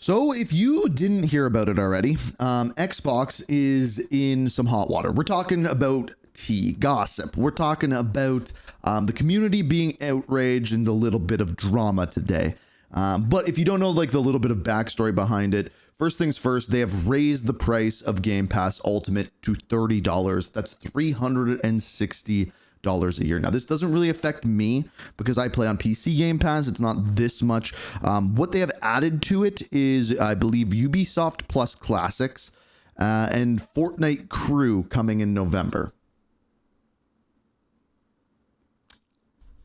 So if you didn't hear about it already, Xbox is in some hot water. We're talking about tea, gossip. We're talking about the community being outraged and a little bit of drama today. But if you don't know like the little bit of backstory behind it, first things first, they have raised the price of Game Pass Ultimate to $30. That's $360 a year. Now, this doesn't really affect me because I play on PC Game Pass. It's not this much. What they have added to it is, I believe, Ubisoft Plus Classics and Fortnite Crew coming in November.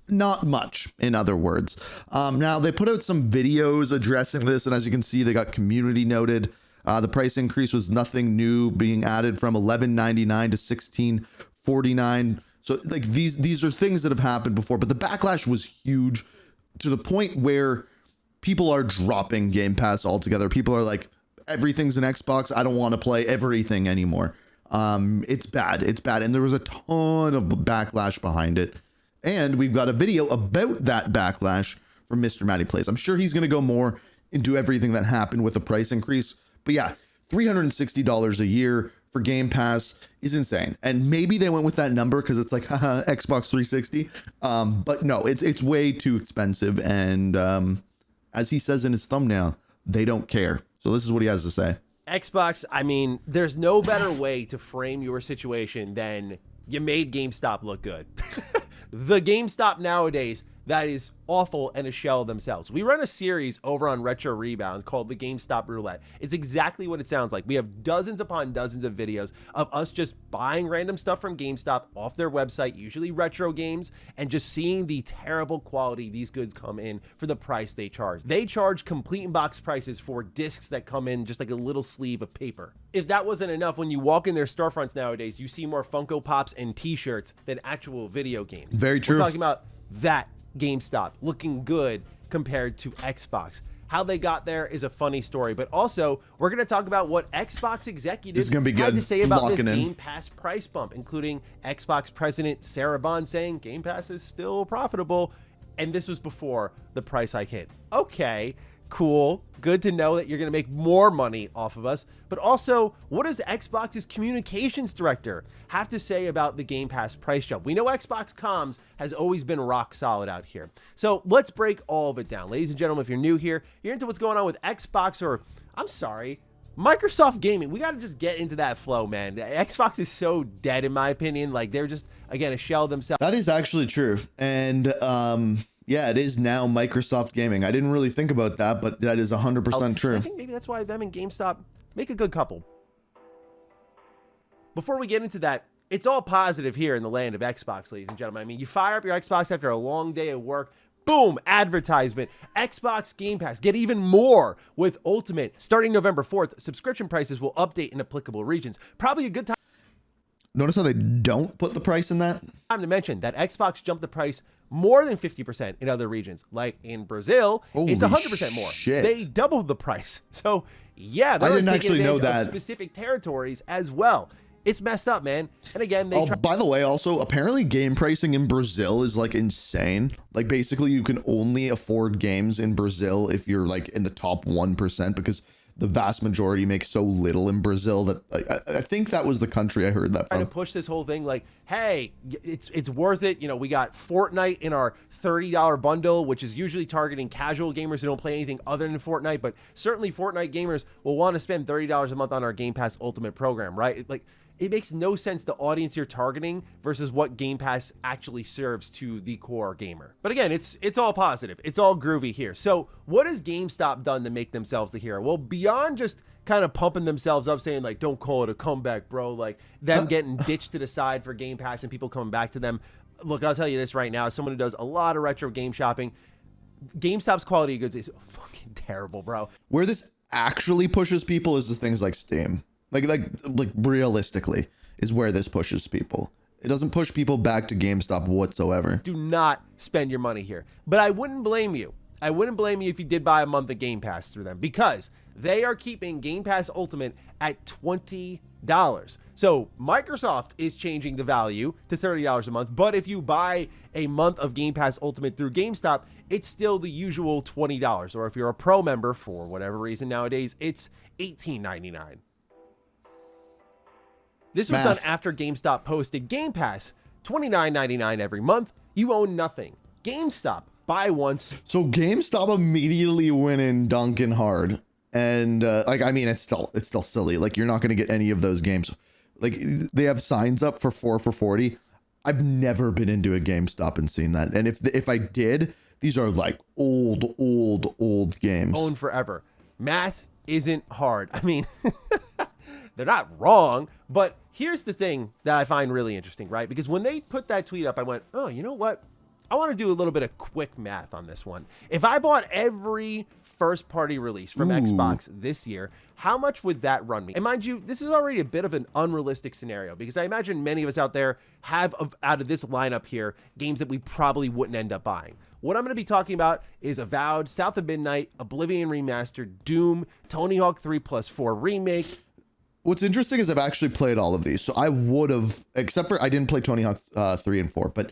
Not much, in other words. Now, they put out some videos addressing this, and as you can see, they got community noted. The price increase was nothing new, being added from $11.99 to $16.49. So like these are things that have happened before, but the backlash was huge to the point where people are dropping Game Pass altogether. People are like, everything's an Xbox. I don't want to play everything anymore. It's bad. It's bad. And there was a ton of backlash behind it. And we've got a video about that backlash from Mr. Matty Plays. I'm sure he's going to go more into everything that happened with the price increase. But yeah, $360 a year for Game Pass is insane. And maybe they went with that number because it's like, haha, Xbox 360. But no, it's way too expensive. And as he says in his thumbnail, they don't care. So this is what he has to say. Xbox, I mean, there's no better way to frame your situation than you made GameStop look good. The GameStop nowadays, that is awful and a shell of themselves. We run a series over on Retro Rebound called the GameStop Roulette. It's exactly what it sounds like. We have dozens upon dozens of videos of us just buying random stuff from GameStop off their website, usually retro games, and just seeing the terrible quality these goods come in for the price they charge. They charge complete in-box prices for discs that come in just like a little sleeve of paper. If that wasn't enough, when you walk in their storefronts nowadays, you see more Funko Pops and t-shirts than actual video games. Very true. We're talking about that GameStop looking good compared to Xbox. How they got there is a funny story, but also we're going to talk about what Xbox executives had to say about this Game Pass price bump, including Xbox president Sarah Bond saying Game Pass is still profitable, and this was before the price hike hit. Okay, cool. Good to know that you're going to make more money off of us. But also, what does Xbox's communications director have to say about the Game Pass price jump? We know Xbox comms has always been rock solid out here. So let's break all of it down. Ladies and gentlemen, if you're new here, you're into what's going on with Xbox, or I'm sorry, Microsoft Gaming. We got to just get into that flow, man. Xbox is so dead, in my opinion. Like, they're just, again, a shell of themselves. That is actually true. And, yeah, it is now Microsoft Gaming. I didn't really think about that, but that is 100% true. I think maybe that's why them and GameStop make a good couple. Before we get into that, it's all positive here in the land of Xbox, ladies and gentlemen. I mean, you fire up your Xbox after a long day of work, boom, advertisement. Xbox Game Pass. Get even more with Ultimate. Starting November 4th, subscription prices will update in applicable regions. Probably a good time. Notice how they don't put the price in that? Time to mention that Xbox jumped the price more than 50% in other regions. Like in Brazil, it's 100% more. Shit. They doubled the price. So yeah, I didn't actually know that. Specific territories as well. It's messed up, man. And again, they by the way, also apparently game pricing in Brazil is like insane. Like basically you can only afford games in Brazil if you're like in the top 1%, because the vast majority make so little in Brazil that I think that was the country I heard that from. Trying to push this whole thing like, hey, it's worth it. You know, we got Fortnite in our $30 bundle, which is usually targeting casual gamers who don't play anything other than Fortnite. But certainly Fortnite gamers will want to spend $30 a month on our Game Pass Ultimate program, right? It makes no sense the audience you're targeting versus what Game Pass actually serves to the core gamer. But again, it's all positive. It's all groovy here. So what has GameStop done to make themselves the hero? Well, beyond just kind of pumping themselves up saying like, don't call it a comeback, bro, like them getting ditched to the side for Game Pass and people coming back to them. Look, I'll tell you this right now, as someone who does a lot of retro game shopping, GameStop's quality of goods is fucking terrible, bro. Where this actually pushes people is the things like Steam. Like realistically is where this pushes people. It doesn't push people back to GameStop whatsoever. Do not spend your money here. But I wouldn't blame you. I wouldn't blame you if you did buy a month of Game Pass through them, because they are keeping Game Pass Ultimate at $20. So Microsoft is changing the value to $30 a month. But if you buy a month of Game Pass Ultimate through GameStop, it's still the usual $20. Or if you're a pro member, for whatever reason nowadays, it's $18.99. This was done after GameStop posted Game Pass, $29.99 every month. You own nothing. GameStop, buy once. So GameStop immediately went in dunking hard. And like, I mean, it's still silly. Like, you're not going to get any of those games. Like, they have signs up for 4 for $40. I've never been into a GameStop and seen that. And if I did, these are like old games. Owned forever. Math isn't hard. I mean, they're not wrong, but here's the thing that I find really interesting, right? Because when they put that tweet up, I went, oh, you know what? I want to do a little bit of quick math on this one. If I bought every first party release from Xbox this year, how much would that run me? And mind you, this is already a bit of an unrealistic scenario because I imagine many of us out there have, out of this lineup here, games that we probably wouldn't end up buying. What I'm going to be talking about is Avowed, South of Midnight, Oblivion Remastered, Doom, Tony Hawk 3+4 Remake. What's interesting is I've actually played all of these. So I would have, except for I didn't play Tony Hawk 3 and 4, but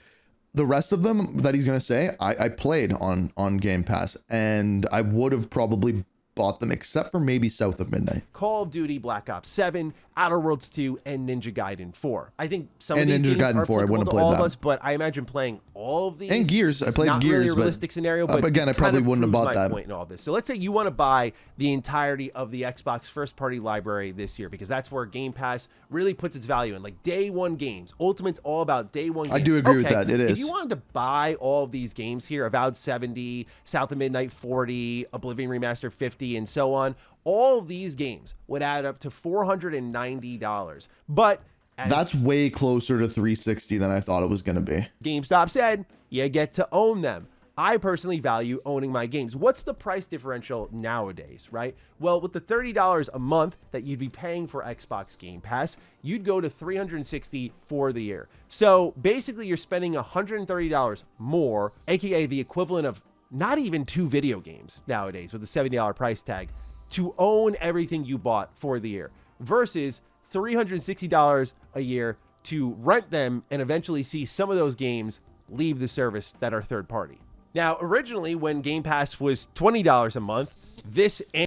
the rest of them that he's going to say, I played on Game Pass, and I would have probably bought them except for maybe South of Midnight. Call of Duty, Black Ops 7, Outer Worlds 2, and Ninja Gaiden 4. I think some of these Ninja games Gaiden are 4, I wouldn't to play all that. of us, but I imagine playing all of these. And Gears, I played not Gears, really a realistic scenario, but again, I probably wouldn't have bought that. Point in all this. So let's say you want to buy the entirety of the Xbox first-party library this year, because that's where Game Pass really puts its value in, like day one games. Ultimate's all about day one games. I do agree with that. It is. If you wanted to buy all of these games here, Avowed 70, South of Midnight 40, Oblivion Remastered 50, and so on, all of these games would add up to $490. But that's way closer to $360 than I thought it was going to be. GameStop said you get to own them. I personally value owning my games. What's the price differential nowadays, right? Well, with the $30 a month that you'd be paying for Xbox Game Pass, you'd go to $360 for the year. So basically you're spending $130 more, aka the equivalent of not even 2 video games nowadays with a $70 price tag, to own everything you bought for the year, versus $360 a year to rent them and eventually see some of those games leave the service that are third party. Now, originally when Game Pass was $20 a month,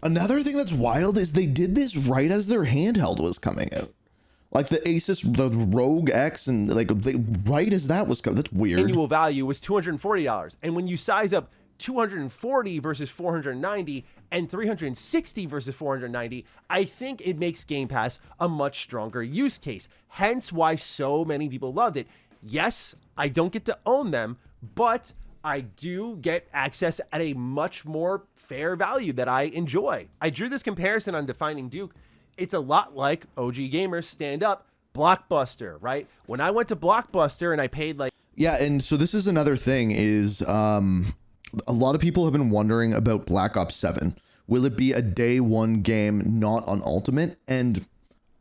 another thing that's wild is they did this right as their handheld was coming out. Like the Asus, the Rogue X, and like right as that was coming. That's weird. Annual value was $240. And when you size up 240 versus 490 and 360 versus 490, I think it makes Game Pass a much stronger use case. Hence why so many people loved it. Yes, I don't get to own them, but I do get access at a much more fair value that I enjoy. I drew this comparison on Defining Duke. It's a lot like OG Gamers Stand Up, Blockbuster, right? When I went to Blockbuster and I paid like... Yeah, and so this is another thing is... a lot of people have been wondering about Black Ops 7. Will it be a day one game, not on Ultimate? And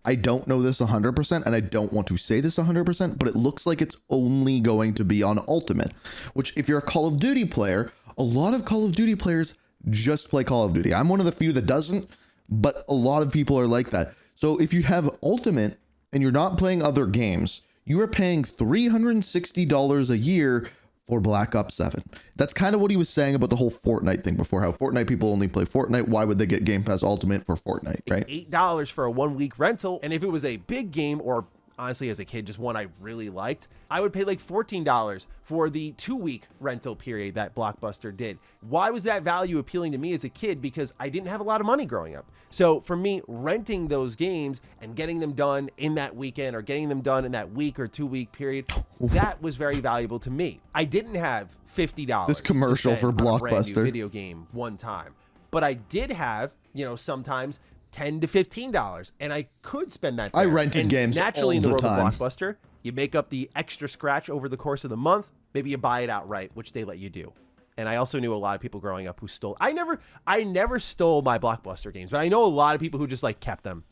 I don't know this 100%, and I don't want to say this 100%, but it looks like it's only going to be on Ultimate, which if you're a Call of Duty player, a lot of Call of Duty players just play Call of Duty. I'm one of the few that doesn't, but a lot of people are like that. So if you have Ultimate and you're not playing other games, you are paying $360 a year for Black Ops 7. That's kind of what he was saying about the whole Fortnite thing before, how Fortnite people only play Fortnite. Why would they get Game Pass Ultimate for Fortnite, right? $8 for a 1-week rental. And if it was a big game, or honestly as a kid, just one I really liked, I would pay like $14 for the 2-week rental period that Blockbuster did. Why was that value appealing to me as a kid? Because I didn't have a lot of money growing up. So for me, renting those games and getting them done in that weekend or getting them done in that week or 2-week period, that was very valuable to me. I didn't have $50 this commercial for Blockbuster on a brand new video game one time, but I did have, sometimes $10 to $15, and I could spend that there. I rented games naturally all in the the world time. of Blockbuster. You make up the extra scratch over the course of the month. Maybe you buy it outright, which they let you do. And I also knew a lot of people growing up who stole. I never stole my Blockbuster games, but I know a lot of people who just like kept them.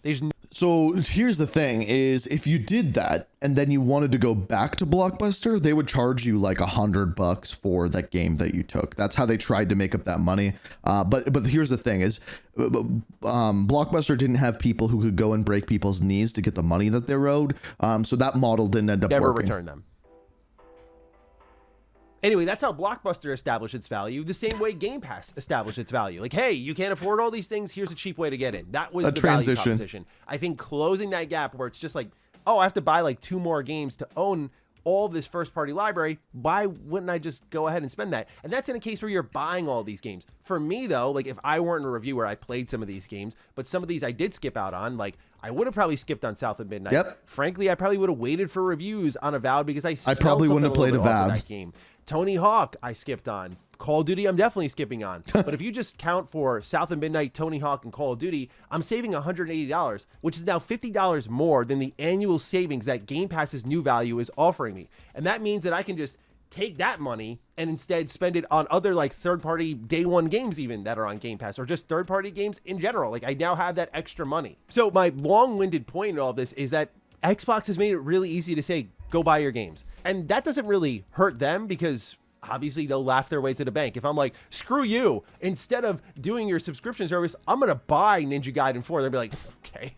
So here's the thing is if you did that and then you wanted to go back to Blockbuster, they would charge you like $100 for that game that you took. That's how they tried to make up that money. But here's the thing is Blockbuster didn't have people who could go and break people's knees to get the money that they owed. So that model didn't end up never working. Return them. Anyway, that's how Blockbuster established its value, the same way Game Pass established its value. Like, hey, you can't afford all these things, here's a cheap way to get in. That was the value proposition. I think closing that gap where it's just like, oh, I have to buy like 2 more games to own all this first-party library, why wouldn't I just go ahead and spend that? And that's in a case where you're buying all these games. For me, though, like if I weren't a reviewer, I played some of these games, but some of these I did skip out on. Like I would have probably skipped on South of Midnight. Yep. Frankly, I probably would have waited for reviews on Avowed because I probably wouldn't have played Avowed. That game. Tony Hawk, I skipped on. Call of Duty, I'm definitely skipping on. But if you just count for South of Midnight, Tony Hawk, and Call of Duty, I'm saving $180, which is now $50 more than the annual savings that Game Pass's new value is offering me. And that means that I can just take that money and instead spend it on other like third-party day one games even that are on Game Pass, or just third-party games in general. Like I now have that extra money. So my long-winded point in all this is that Xbox has made it really easy to say, go buy your games. And that doesn't really hurt them because obviously they'll laugh their way to the bank. If I'm like, screw you, instead of doing your subscription service, I'm going to buy Ninja Gaiden 4. They'll be like, okay,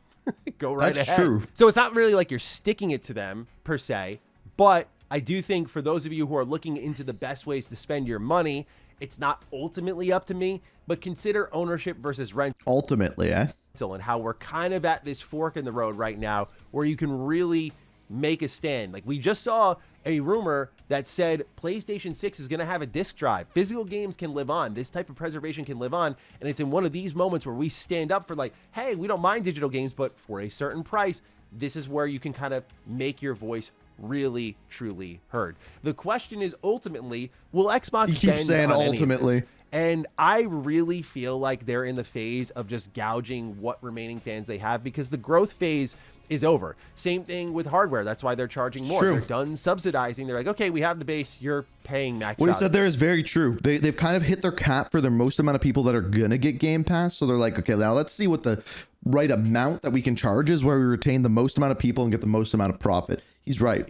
go right ahead. That's true. So it's not really like you're sticking it to them per se, but I do think for those of you who are looking into the best ways to spend your money, it's not ultimately up to me, but consider ownership versus rent. Ultimately, And how we're kind of at this fork in the road right now where you can really make a stand. Like we just saw a rumor that said PlayStation 6 is going to have a disc drive. Physical games can live on. This type of preservation can live on. And it's in one of these moments where we stand up for like, hey, we don't mind digital games, but for a certain price, this is where you can kind of make your voice really, truly heard. The question is ultimately, will Xbox You keep saying ultimately. And I really feel like they're in the phase of just gouging what remaining fans they have because the growth phase is over. Same thing with hardware. That's why they're charging more. They're done subsidizing. They're like, okay, we have the base. You're paying max. What he said there is very true. They've kind of hit their cap for the most amount of people that are going to get Game Pass. So they're like, okay, now let's see what the right amount that we can charge is where we retain the most amount of people and get the most amount of profit. He's right.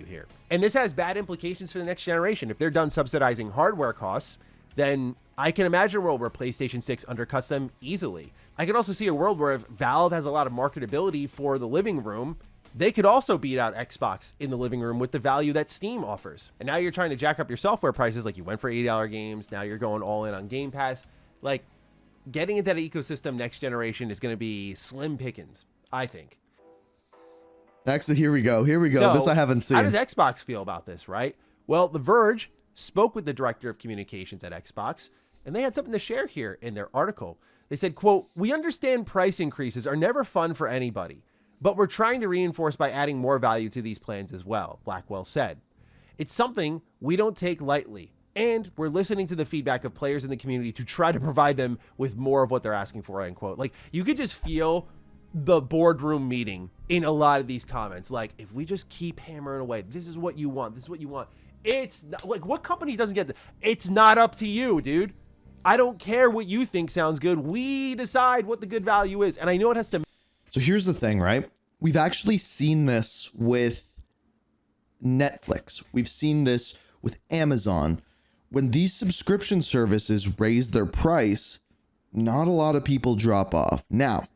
And this has bad implications for the next generation. If they're done subsidizing hardware costs, then I can imagine a world where PlayStation 6 undercuts them easily. I can also see a world where if Valve has a lot of marketability for the living room, they could also beat out Xbox in the living room with the value that Steam offers. And now you're trying to jack up your software prices. Like you went for $80 games. Now you're going all in on Game Pass. Like getting into that ecosystem next generation is going to be slim pickings, I think. Next, here we go. So, this I haven't seen. How does Xbox feel about this, right? Well, The Verge spoke with the director of communications at Xbox, and they had something to share here in their article. They said, quote, "We understand price increases are never fun for anybody, but we're trying to reinforce by adding more value to these plans as well," Blackwell said. "It's something we don't take lightly, and we're listening to the feedback of players in the community to try to provide them with more of what they're asking for," end quote. Like, you could just feel the boardroom meeting in a lot of these comments. Like, if we just keep hammering away, this is what you want, this is what you want. It's not, like, what company doesn't get this? It's not up to you, dude. I don't care what you think sounds good. We decide what the good value is. And I know it has to. So here's the thing, right? We've actually seen this with Netflix. We've seen this with Amazon. When these subscription services raise their price, not a lot of people drop off. Now,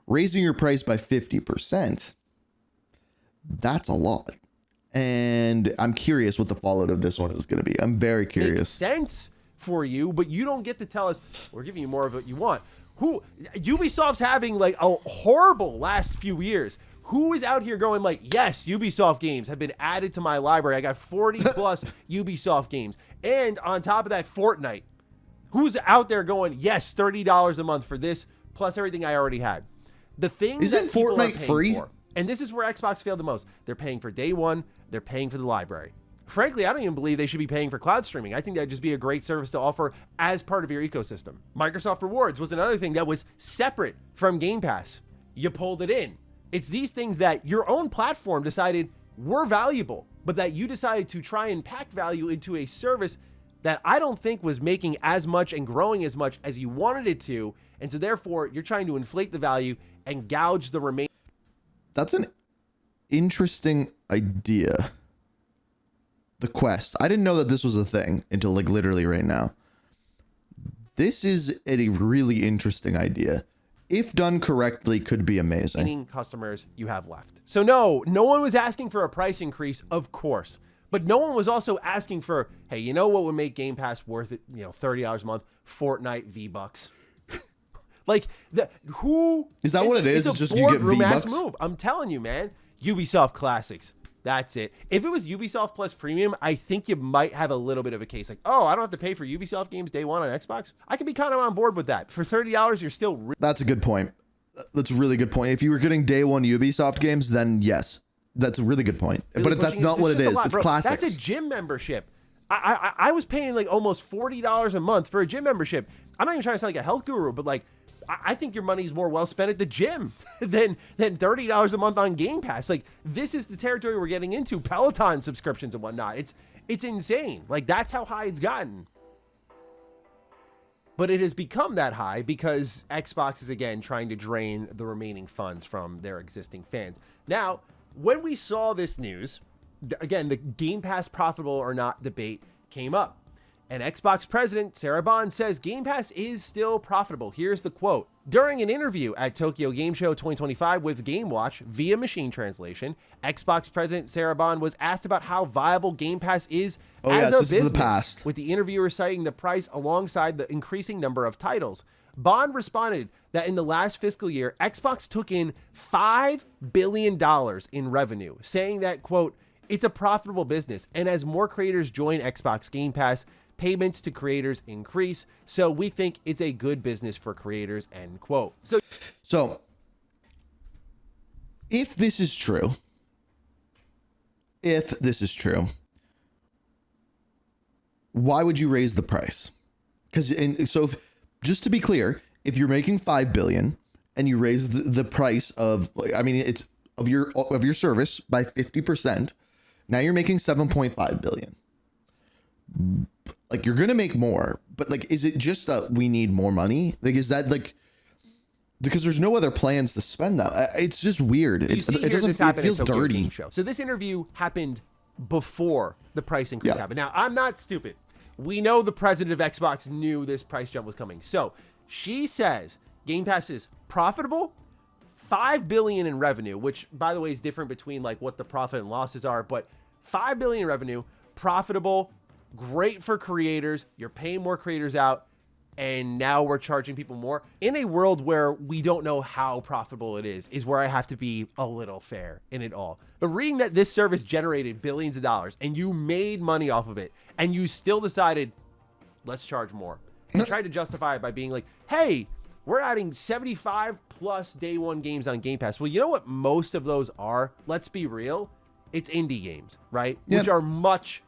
raising your price by 50%, that's a lot. And I'm curious what the fallout of this one is going to be. I'm very curious. Makes sense for you, but you don't get to tell us we're giving you more of what you want. Ubisoft's having like a horrible last few years. Who is out here going like, yes, Ubisoft games have been added to my library. I got 40 plus Ubisoft games. And on top of that, Fortnite. Who's out there going, yes, $30 a month for this plus everything I already had? The thing isn't Fortnite free? And this is where Xbox failed the most. They're paying for day one. They're paying for the library. Frankly, I don't even believe they should be paying for cloud streaming. I think that'd just be a great service to offer as part of your ecosystem. Microsoft Rewards was another thing that was separate from Game Pass. You pulled it in. It's these things that your own platform decided were valuable, but that you decided to try and pack value into a service that I don't think was making as much and growing as much as you wanted it to. And so therefore, you're trying to inflate the value and gouge the remaining. That's an interesting idea. The Quest. I didn't know that this was a thing until like literally right now. This is a really interesting idea. If done correctly, could be amazing. Customers you have left. So no one was asking for a price increase, of course. But no one was also asking for, hey, you know what would make Game Pass worth it, $30 a month? Fortnite V-Bucks. Like, who... Is that what it is? It's just you get V-Bucks? Move. I'm telling you, man. Ubisoft Classics. That's it. If it was Ubisoft Plus Premium, I think you might have a little bit of a case. Like, oh, I don't have to pay for Ubisoft games day one on Xbox. I could be kind of on board with that. For $30, you're still... That's a good point. That's a really good point. If you were getting day one Ubisoft games, then yes. That's a really good point. Really, but that's not what it is. It's classics. That's a gym membership. I was paying like almost $40 a month for a gym membership. I'm not even trying to sound like a health guru, but like, I think your money's more well spent at the gym than $30 a month on Game Pass. Like, this is the territory we're getting into. Peloton subscriptions and whatnot. It's insane. Like, that's how high it's gotten. But it has become that high because Xbox is, again, trying to drain the remaining funds from their existing fans. Now, when we saw this news, again, the Game Pass profitable or not debate came up. And Xbox president Sarah Bond says Game Pass is still profitable. Here's the quote. During an interview at Tokyo Game Show 2025 with Game Watch via machine translation, Xbox president Sarah Bond was asked about how viable Game Pass is as a business, the past. with the interviewer citing the price alongside the increasing number of titles. Bond responded that in the last fiscal year, Xbox took in $5 billion in revenue, saying that, quote, it's a profitable business, and as more creators join Xbox Game Pass, payments to creators increase, so we think it's a good business for creators, end quote. So if this is true, why would you raise the price? Just to be clear, if you're making $5 billion and you raise the price of, it's of your service by 50%, now you're making $7.5 billion. Like, you're gonna make more, but like, is it just we need more money? Like, is that like, because there's no other plans to spend that? It's just weird. It feels dirty. So this interview happened before the price increase happened. Now, I'm not stupid. We know the president of Xbox knew this price jump was coming. So she says Game Pass is profitable, $5 billion in revenue, which, by the way, is different between like what the profit and losses are, but $5 billion in revenue, profitable, great for creators. You're paying more creators out, and now we're charging people more. In a world where we don't know how profitable it is where I have to be a little fair in it all. But reading that this service generated billions of dollars and you made money off of it, and you still decided, let's charge more, and tried to justify it by being like, hey, we're adding 75 plus day one games on Game Pass. Well, you know what most of those are? Let's be real. It's indie games, right? Yep. Which are much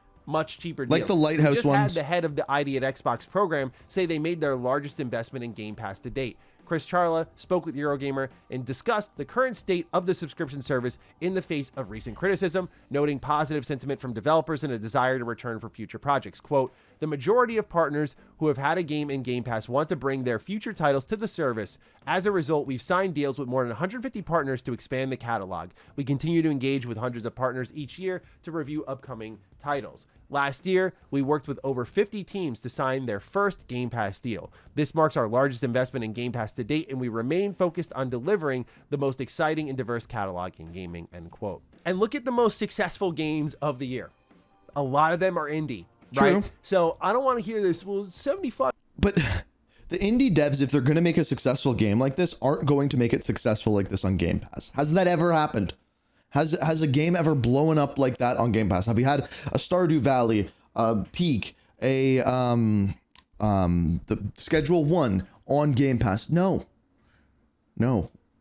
cheaper deals. Like the Lighthouse just ones. Had the head of the ID at Xbox program say they made their largest investment in Game Pass to date. Chris Charla spoke with Eurogamer and discussed the current state of the subscription service in the face of recent criticism, noting positive sentiment from developers and a desire to return for future projects. Quote, the majority of partners who have had a game in Game Pass want to bring their future titles to the service. As a result, we've signed deals with more than 150 partners to expand the catalog. We continue to engage with hundreds of partners each year to review upcoming titles. Last year, we worked with over 50 teams to sign their first Game Pass deal. This marks our largest investment in Game Pass to date, and we remain focused on delivering the most exciting and diverse catalog in gaming, end quote. And look at the most successful games of the year. A lot of them are indie, right? True. So I don't want to hear this, well, 75. But the indie devs, if they're going to make a successful game like this, aren't going to make it successful like this on Game Pass. Has that ever happened? Has a game ever blown up like that on Game Pass? Have you had a Stardew Valley, Peak, the Schedule 1 on Game Pass? No.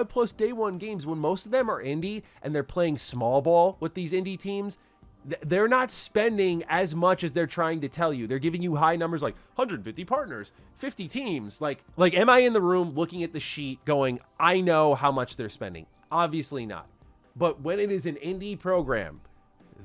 Plus day one games, when most of them are indie and they're playing small ball with these indie teams, they're not spending as much as they're trying to tell you. They're giving you high numbers like 150 partners, 50 teams. Like am I in the room looking at the sheet going, I know how much they're spending? Obviously not. But when it is an indie program,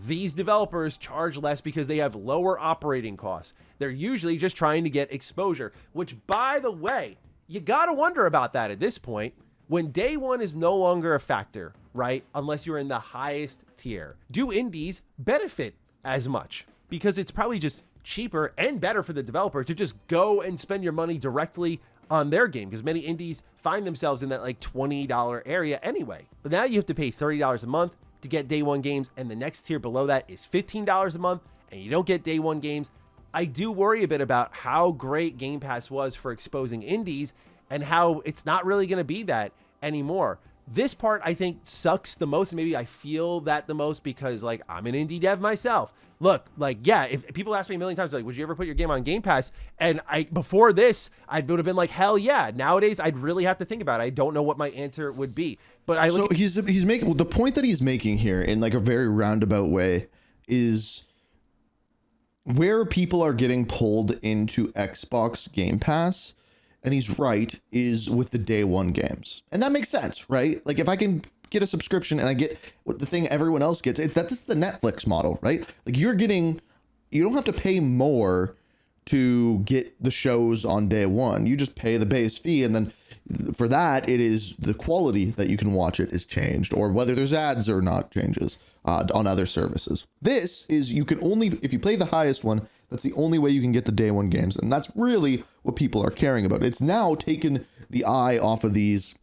these developers charge less because they have lower operating costs. They're usually just trying to get exposure, which, by the way, you got to wonder about that at this point. When day one is no longer a factor, right? Unless you're in the highest tier. Do indies benefit as much? Because it's probably just cheaper and better for the developer to just go and spend your money directly on their game, because many indies find themselves in that like $20 area anyway. But now you have to pay $30 a month, to get day one games, and the next tier below that is $15 a month, and you don't get day one games. I do worry a bit about how great Game Pass was for exposing indies and how it's not really going to be that anymore. This part, I think, sucks the most. Maybe I feel that the most because, like, I'm an indie dev myself. Look, like, yeah, if people ask me a million times, like, would you ever put your game on Game Pass? And before this, I would have been like, hell yeah. Nowadays, I'd really have to think about it. I don't know what my answer would be. But he's making the point that he's making here in like a very roundabout way is where people are getting pulled into Xbox Game Pass. And he's right, is with the day one games. And that makes sense, right? Like if I can get a subscription and I get what the thing everyone else gets, that's the Netflix model, right? Like you don't have to pay more to get the shows on day one. You just pay the base fee. And then for that, it is the quality that you can watch it is changed, or whether there's ads or not changes on other services. This is, you can only, if you play the highest one, that's the only way you can get the day one games. And that's really what people are caring about. It's now taken the eye off of these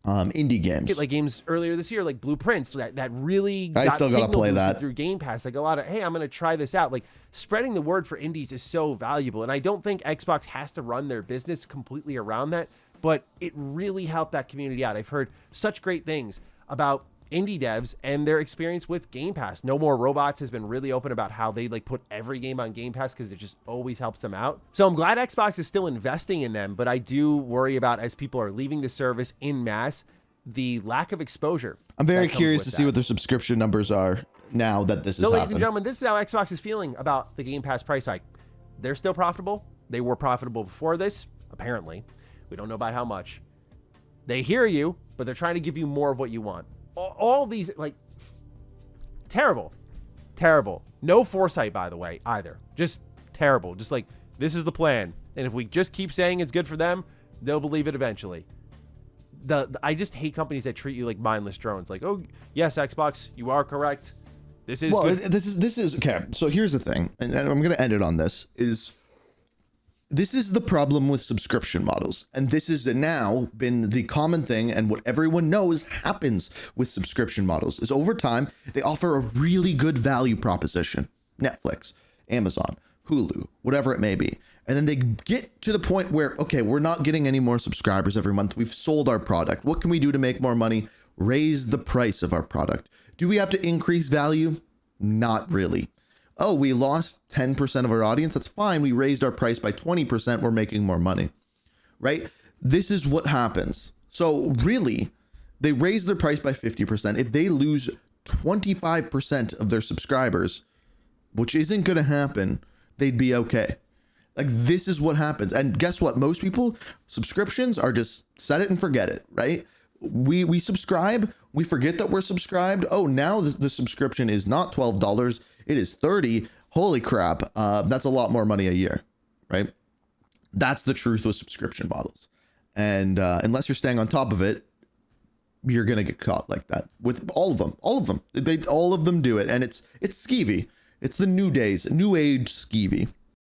indie games. Like games earlier this year, like Blueprints, that really I still gotta play that through Game Pass. Like a lot of, hey, I'm going to try this out. Like spreading the word for indies is so valuable. And I don't think Xbox has to run their business completely around that, but it really helped that community out. I've heard such great things about indie devs and their experience with Game Pass. No More Robots has been really open about how they like put every game on Game Pass because it just always helps them out. So I'm glad Xbox is still investing in them, but I do worry about, as people are leaving the service in mass, the lack of exposure. I'm very curious to see what their subscription numbers are now that this is happening. Ladies and gentlemen, this is how Xbox is feeling about the Game Pass price hike. They're still profitable. They were profitable before this, apparently. We don't know about how much. They hear you, but they're trying to give you more of what you want. All these, like, terrible. No foresight, by the way, either. Just terrible. Just like, this is the plan. And if we just keep saying it's good for them, they'll believe it eventually. I just hate companies that treat you like mindless drones. Like, oh, yes, Xbox, you are correct. This is good. This is okay. So here's the thing, and I'm going to end it on this, this is the problem with subscription models. And this has now been the common thing, and what everyone knows happens with subscription models is over time, they offer a really good value proposition. Netflix, Amazon, Hulu, whatever it may be. And then they get to the point where, okay, we're not getting any more subscribers every month. We've sold our product. What can we do to make more money? Raise the price of our product. Do we have to increase value? Not really. Oh, we lost 10% of our audience. That's fine. We raised our price by 20%. We're making more money, right? This is what happens. So really, they raise their price by 50%. If they lose 25% of their subscribers, which isn't going to happen, they'd be okay. Like, this is what happens. And guess what? Most people, subscriptions are just set it and forget it, right? We subscribe. We forget that we're subscribed. Oh, now the subscription is not $12. It is $30. Holy crap. That's a lot more money a year, right? That's the truth with subscription models. And unless you're staying on top of it, you're going to get caught like that with all of them. All of them do it. And it's skeevy. It's the new age skeevy.